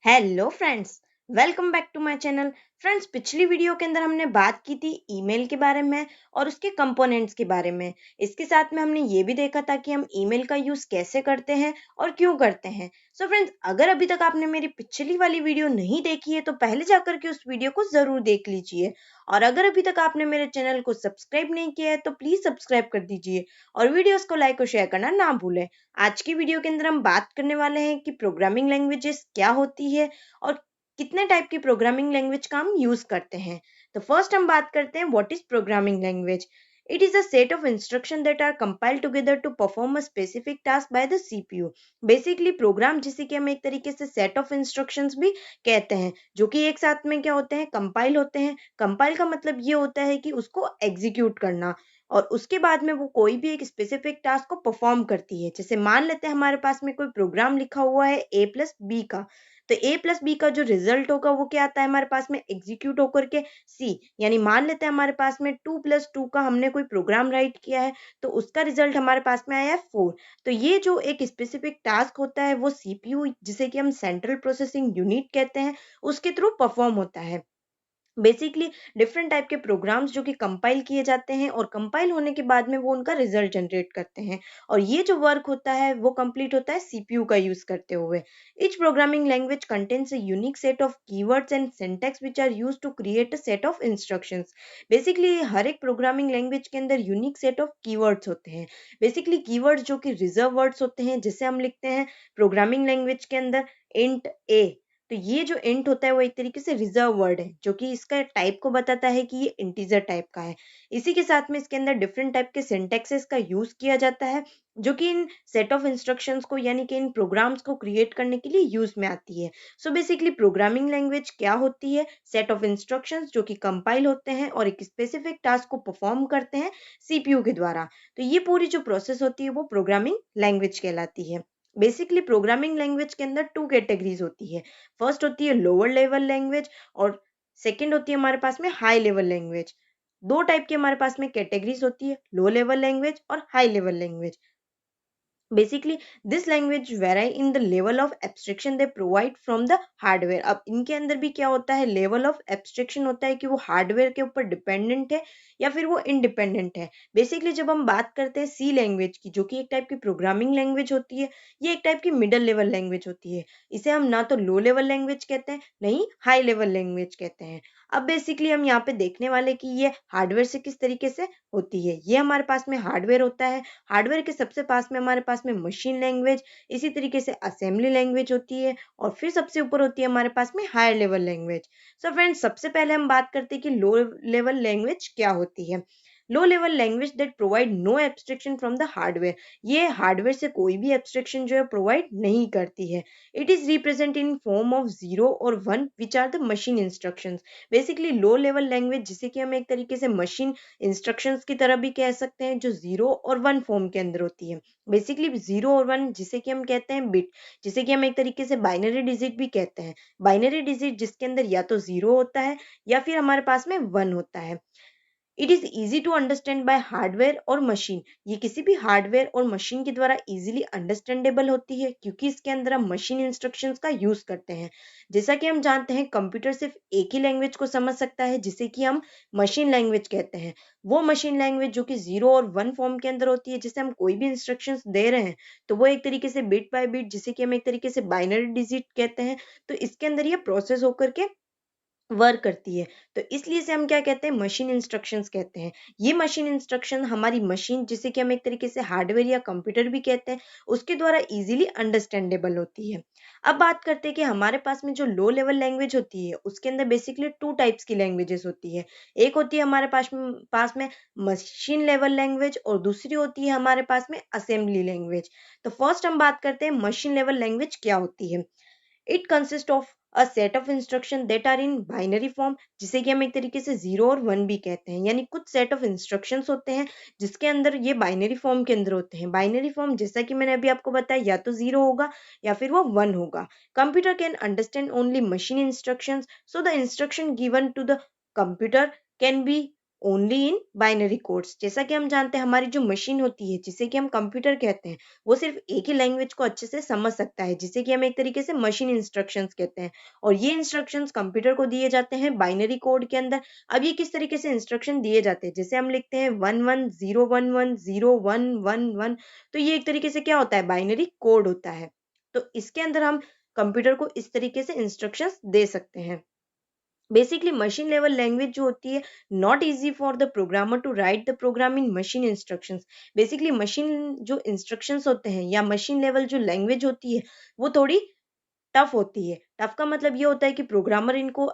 Hello friends, welcome back to my channel. Friends, पिछली video के अंदर हमने बात की थी ईमेल के बारे में और उसके कंपोनेंट्स के बारे में। इसके साथ में हमने ये भी देखा था कि हम ईमेल का यूज कैसे करते हैं और क्यों करते हैं। सो फ्रेंड्स, अगर अभी तक आपने मेरी पिछली वाली वीडियो नहीं देखी है तो पहले जाकर के उस वीडियो को जरूर देख लीजिए। और अगर अभी तक आपने मेरे चैनल को सब्सक्राइब नहीं किया है तो प्लीज सब्सक्राइब कर दीजिए और वीडियोस को लाइक और शेयर करना ना भूलें। आज की वीडियो के अंदर हम बात करने वाले हैं कि प्रोग्रामिंग लैंग्वेजेस क्या होती है और कितने टाइप की प्रोग्रामिंग लैंग्वेज का हम यूज करते हैं। तो फर्स्ट हम बात करते हैं what is programming language. It is a set of instruction that are compiled together to perform a specific task by the CPU. Basically program जिसे कि हम एक तरीके से सेट ऑफ इंस्ट्रक्शंस भी कहते हैं, जो कि एक साथ में क्या होते हैं, कंपाइल होते हैं। कंपाइल का मतलब ये होता है कि उसको एग्जीक्यूट करना और उसके बाद में वो कोई भी एक स्पेसिफिक टास्क को परफॉर्म करती है। जैसे मान लेते हैं हमारे पास में कोई प्रोग्राम लिखा हुआ है ए प्लस बी का, तो ए प्लस बी का जो रिजल्ट होगा वो क्या आता है हमारे पास में, एग्जीक्यूट होकर के सी। यानी मान लेते हैं हमारे पास में 2+2 का हमने कोई प्रोग्राम राइट किया है, तो उसका रिजल्ट हमारे पास में आया है 4। तो ये जो एक स्पेसिफिक टास्क होता है वो सीपीयू, जिसे कि हम सेंट्रल प्रोसेसिंग यूनिट कहते हैं, उसके थ्रू परफॉर्म होता है। बेसिकली डिफरेंट टाइप के प्रोग्राम्स जो कि कंपाइल किए जाते हैं और कंपाइल होने के बाद में वो उनका रिजल्ट जनरेट करते हैं, और ये जो वर्क होता है वो कंप्लीट होता है सीपीयू का यूज करते हुए। Each programming language contains a unique set of keywords and syntax which are used to create a set of instructions. Basically हर एक प्रोग्रामिंग लैंग्वेज के अंदर यूनिक सेट ऑफ कीवर्ड्स होते हैं। बेसिकली कीवर्ड्स जो कि रिजर्व वर्ड्स होते हैं, जिसे हम लिखते हैं प्रोग्रामिंग लैंग्वेज के अंदर इंट ए। तो ये जो इंट होता है वो एक तरीके से रिजर्व वर्ड है, जो कि इसका टाइप को बताता है कि ये इंटीजर टाइप का है। इसी के साथ में इसके अंदर डिफरेंट टाइप के सिंटैक्सेस का यूज किया जाता है, जो कि इन सेट ऑफ इंस्ट्रक्शंस को यानी कि इन प्रोग्राम्स को क्रिएट करने के लिए यूज में आती है। सो बेसिकली प्रोग्रामिंग लैंग्वेज क्या होती है, सेट ऑफ इंस्ट्रक्शंस जो कि कंपाइल होते हैं और एक स्पेसिफिक टास्क को परफॉर्म करते हैं सीपीयू के द्वारा। तो ये पूरी जो प्रोसेस होती है वो प्रोग्रामिंग लैंग्वेज कहलाती है। बेसिकली प्रोग्रामिंग लैंग्वेज के अंदर टू कैटेगरीज होती है। फर्स्ट होती है लोअर लेवल लैंग्वेज और सेकंड होती है हमारे पास में हाई लेवल लैंग्वेज। दो टाइप की हमारे पास में कैटेगरीज होती है, लो लेवल लैंग्वेज और high level language. Basically, this language vary in the level of abstraction they provide from the hardware। अब इनके अंदर भी क्या होता है, लेवल ऑफ एब्स्ट्रैक्शन होता है कि वो हार्डवेयर के ऊपर डिपेंडेंट है या फिर वो इंडिपेंडेंट है। बेसिकली जब हम बात करते हैं सी लैंग्वेज की, जो कि एक टाइप की प्रोग्रामिंग लैंग्वेज होती है, ये एक टाइप की मिडल लेवल लैंग्वेज होती है। इसे हम ना तो लो लेवल लैंग्वेज कहते हैं, नहीं हाई लेवल लैंग्वेज कहते हैं। अब बेसिकली हम यहाँ पे देखने वाले कि ये हार्डवेयर से किस तरीके से होती है। ये हमारे पास में हार्डवेयर होता है। हार्डवेयर के सबसे पास में हमारे पास में मशीन लैंग्वेज, इसी तरीके से असेंबली लैंग्वेज होती है, और फिर सबसे ऊपर होती है हमारे पास में higher level language. So friends, सबसे पहले हम बात करते हैं कि लो लेवल लैंग्वेज क्या होती है। Low level language that provide no abstraction from the hardware. ये हार्डवेयर से कोई भी एब्स्ट्रैक्शन जो है प्रोवाइड नहीं करती है। It is represent in form of 0 और 1 which are the machine instructions. Basically low level language जिसे कि हम एक तरीके से मशीन इंस्ट्रक्शंस की तरह भी कह सकते हैं, जो 0 और 1 फॉर्म के अंदर होती है। बेसिकली 0 और 1 जिसे कि हम कहते हैं बिट, जिसे कि हम एक तरीके से बाइनरी डिजिट भी कहते हैं। बाइनरी डिजिट जिसके अंदर या तो 0 होता है या फिर हमारे पास में 1 होता है। It is easy to understand by hardware और मशीन। ये किसी भी हार्डवेयर और मशीन के द्वारा इजीली अंडरस्टैंडेबल होती है, क्योंकि इसके अंदर हम मशीन इंस्ट्रक्शंस का यूज करते हैं। जैसा कि हम जानते हैं कंप्यूटर सिर्फ एक ही लैंग्वेज को समझ सकता है, जिसे कि हम मशीन लैंग्वेज कहते हैं। वो मशीन लैंग्वेज जो कि 0 और 1 फॉर्म के अंदर होती है, जिसे हम कोई भी इंस्ट्रक्शंस दे रहे हैं तो वो एक तरीके से बिट बाय बिट, जिसे कि हम एक तरीके से बाइनरी डिजिट कहते हैं, तो इसके अंदर ये प्रोसेस होकर के वर्क करती है। तो इसलिए से हम क्या कहते हैं, मशीन इंस्ट्रक्शंस कहते हैं। ये मशीन इंस्ट्रक्शन हमारी मशीन, जिसे कि हम एक तरीके से हार्डवेयर या कंप्यूटर भी कहते हैं, उसके द्वारा इजीली अंडरस्टैंडेबल होती है। अब बात करते हैं कि हमारे पास में जो लो लेवल लैंग्वेज होती है उसके अंदर बेसिकली टू टाइप्स की लैंग्वेजेस होती है। एक होती है हमारे पास में मशीन लेवल लैंग्वेज और दूसरी होती है हमारे पास में असेंबली लैंग्वेज। तो फर्स्ट हम बात करते हैं मशीन लेवल लैंग्वेज क्या होती है। It consist of a set of instruction that are in binary form, जिसे कि हम एक तरीके से 0 और 1 भी कहते हैं। यानी कुछ सेट ऑफ इंस्ट्रक्शंस होते हैं जिसके अंदर ये बाइनरी फॉर्म के अंदर होते हैं। बाइनरी फॉर्म जैसा कि मैंने अभी आपको बताया, या तो 0 होगा या फिर वो 1 होगा। Computer can understand only machine instructions, so the instruction given to the computer can be only in binary codes. जैसा कि हम जानते हैं हमारी जो मशीन होती है जिसे कि हम कंप्यूटर कहते हैं, वो सिर्फ एक ही लैंग्वेज को अच्छे से समझ सकता है, जिसे कि हम एक तरीके से मशीन इंस्ट्रक्शंस कहते हैं। और ये इंस्ट्रक्शंस कंप्यूटर को दिए जाते हैं बाइनरी कोड के अंदर। अब ये किस तरीके से इंस्ट्रक्शन दिए जाते हैं, जैसे हम लिखते हैं 1101101111, तो ये एक तरीके से क्या होता है, बाइनरी कोड होता है। तो इसके अंदर हम कंप्यूटर को इस तरीके से इंस्ट्रक्शंस दे सकते हैं। बेसिकली मशीन लेवल लैंग्वेज जो होती है, not easy for the programmer to write the program in machine instructions. Basically machine जो इंस्ट्रक्शंस होते हैं या मशीन लेवल जो लैंग्वेज होती है, वो थोड़ी टफ होती है। टफ का मतलब ये होता है कि प्रोग्रामर इनको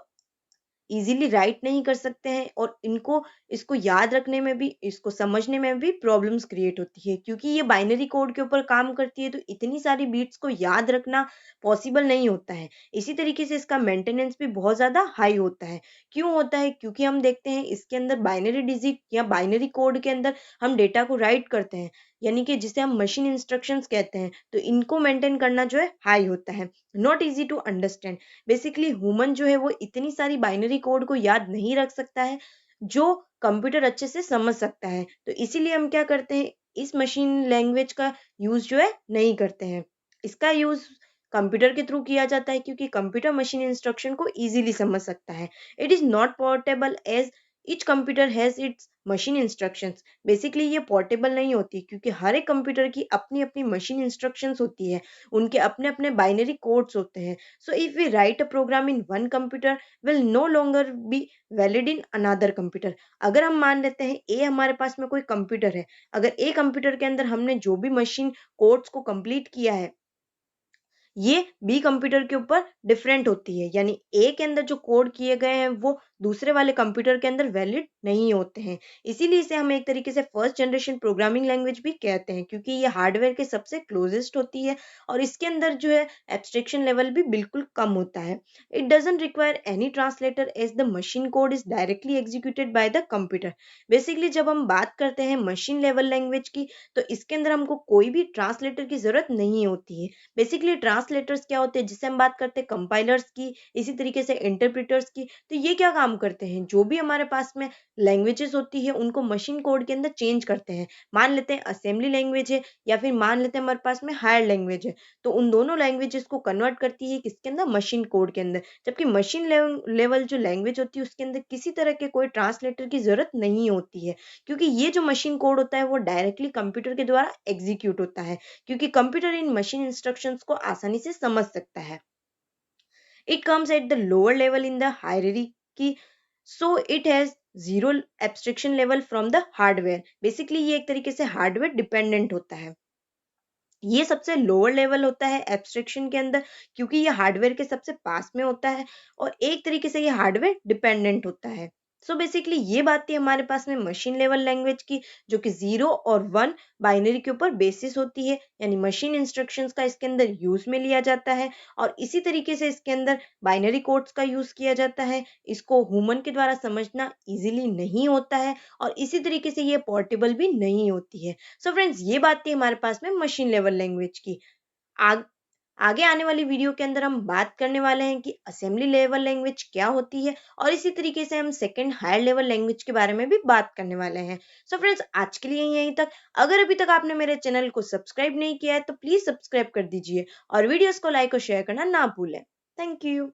इजीली राइट नहीं कर सकते हैं, और इनको इसको याद रखने में भी, इसको समझने में भी प्रॉब्लम्स क्रिएट होती है, क्योंकि ये बाइनरी कोड के ऊपर काम करती है, तो इतनी सारी बीट्स को याद रखना पॉसिबल नहीं होता है। इसी तरीके से इसका मेंटेनेंस भी बहुत ज़्यादा हाई होता है। क्यों होता है? क्योंकि हम देखते हैं इसके अंदर बाइनरी डिजिट या बाइनरी कोड के अंदर हम डेटा को राइट करते हैं, यानी कि जिसे हम मशीन इंस्ट्रक्शंस कहते हैं, तो इनको मेंटेन करना जो है हाई होता है, not easy to understand. Basically human जो है वो इतनी सारी बाइनरी कोड को याद नहीं रख सकता है जो कंप्यूटर अच्छे से समझ सकता है। तो इसीलिए हम क्या करते हैं, इस मशीन लैंग्वेज का यूज जो है नहीं करते हैं। इसका यूज कंप्यूटर के थ्रू किया जाता है, क्योंकि कंप्यूटर मशीन इंस्ट्रक्शन को इजीली समझ सकता है। It is not portable as each computer has its machine instructions. Basically ये पोर्टेबल नहीं होती, क्योंकि हर एक कंप्यूटर की अपनी अपनी मशीन इंस्ट्रक्शंस होती है, उनके अपने अपने बाइनरी कोड्स होते हैं। So if we write a program in one computer will no longer be valid in another computer. अगर हम मान लेते हैं ए हमारे पास में कोई कंप्यूटर है, अगर ए कंप्यूटर के अंदर हमने जो भी मशीन कोड्स को कंप्लीट किया है, ये बी कंप्यूटर के ऊपर डिफरेंट होती है, यानी ए के अंदर जो कोड किए गए हैं वो दूसरे वाले कंप्यूटर के अंदर वैलिड नहीं होते हैं। इसीलिए इसे हम एक तरीके से फर्स्ट जनरेशन प्रोग्रामिंग लैंग्वेज भी कहते हैं, क्योंकि ये हार्डवेयर के सबसे क्लोजेस्ट होती है, और इसके अंदर जो है एब्स्ट्रैक्शन लेवल भी बिल्कुल कम होता है। It doesn't require any translator as the machine code is directly executed by the computer. Basically जब हम बात करते हैं मशीन लेवल लैंग्वेज की, तो इसके अंदर हमको कोई भी ट्रांसलेटर की जरूरत नहीं होती है। बेसिकली ट्रांसलेटर्स क्या होते हैं, जिससे हम बात करते हैं कंपाइलर्स की, इसी तरीके से इंटरप्रेटर्स की, तो ये क्या काम करते हैं, जो भी हमारे पास में लैंग्वेजेस होती है उनको मशीन कोड के अंदर चेंज करते हैं। मान लेते हैं असेंबली लैंग्वेज है, या फिर मान लेते हैं हमारे पास में हायर लैंग्वेज है, तो उन दोनों लैंग्वेजेस को कन्वर्ट करती है किसके अंदर, मशीन कोड के अंदर। जबकि मशीन लेवल जो लैंग्वेज होती है उसके अंदर किसी तरह के कोई ट्रांसलेटर की जरूरत नहीं होती है, क्योंकि ये जो मशीन कोड होता है वो डायरेक्टली कंप्यूटर के द्वारा एग्जीक्यूट होता है, क्योंकि कंप्यूटर इन मशीन इंस्ट्रक्शंस को आसानी से समझ सकता है। It comes at the lower level in the hierarchy, so it has zero abstraction level from the hardware. Basically ये एक तरीके से हार्डवेयर डिपेंडेंट होता है। ये सबसे लोअर लेवल होता है एब्स्ट्रैक्शन के अंदर, क्योंकि ये हार्डवेयर के सबसे पास में होता है, और एक तरीके से ये हार्डवेयर डिपेंडेंट होता है। सो बेसिकली ये बात थी हमारे पास में मशीन लेवल लैंग्वेज की, जो कि 0 और 1 बाइनरी के ऊपर बेसिस होती है, यानी मशीन इंस्ट्रक्शंस का इसके अंदर यूज में लिया जाता है, और इसी तरीके से इसके अंदर बाइनरी कोड्स का यूज किया जाता है। इसको ह्यूमन के द्वारा समझना इजीली नहीं होता है, और इसी तरीके से ये पोर्टेबल भी नहीं होती है। सो फ्रेंड्स, ये बात थी हमारे पास में मशीन लेवल लैंग्वेज की। आग, आगे आने वाली वीडियो के अंदर हम बात करने वाले हैं कि असेंबली लेवल लैंग्वेज क्या होती है, और इसी तरीके से हम सेकंड हायर लेवल लैंग्वेज के बारे में भी बात करने वाले हैं। सो फ्रेंड्स, आज के लिए यहीं तक। अगर अभी तक आपने मेरे चैनल को सब्सक्राइब नहीं किया है तो प्लीज सब्सक्राइब कर दीजिए, और वीडियोस को लाइक और शेयर करना ना भूलें। Thank you.